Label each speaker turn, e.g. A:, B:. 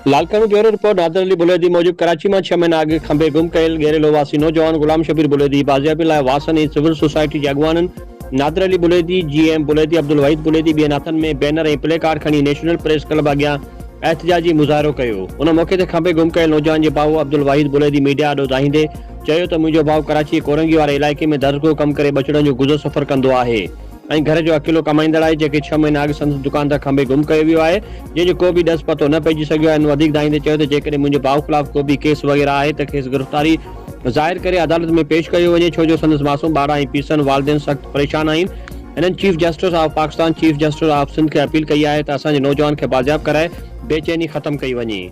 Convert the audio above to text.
A: लालकानू bureau report Nadir Ali Buledi मौजूद कराची में 6 महीना अॻु खंबे गुम कयल गेरेलो वासी नौजवान गुलाम शबीर बुलेदी बाज़ियाबी लाइ वासन ऐं सिविल सोसाइटी जे अॻुवाननि नादर अली बुलेदी GM बुलेदी अब्दुल वहीद बुलेदी ॿियनि हथनि में बैनर ऐं प्ले कार्ड खणी नेशनल प्रेस क्लब अॻियां एहतजाजी मुज़ाहिरो कयो। उन मौक़े ते खंबे गुम कयल नौजवान जे भाउ अब्दुल वहीद बुलेदी मीडिया ॾों ॿुधाईंदे चयो त मुंहिंजो भाउ कराची कोरंगी वारे इलाइक़े में दर्जो कम करे बचड़नि जो गुज़र सफ़र कंदो आहे ऐं घर जो अकेलो कमाईंदड़ आहे जेके 6 महीना अॻु संदसि दुकान तां खंबे गुम कयो वियो आहे जंहिंजो को बि ॾस पतो न पइजी सघियो आहे। वधीक ॿुधाईंदे चयो त जेकॾहिं मुंहिंजे भाउ ख़िलाफ़ को बि केस वग़ैरह आहे त खेसि गिरफ़्तारी ज़ाहिर करे अदालत में पेश कयो वञे छो जो संदसि मासूम ॿार ऐं पीसनि वालिदैन सख़्तु परेशान आहिनि। हिननि chief justice of Pakistan chief justice of Sindh खे अपील कई आहे त असांजे नौजवान खे बाज़ियाब कराए बेचैनी ख़तमु कई वञे।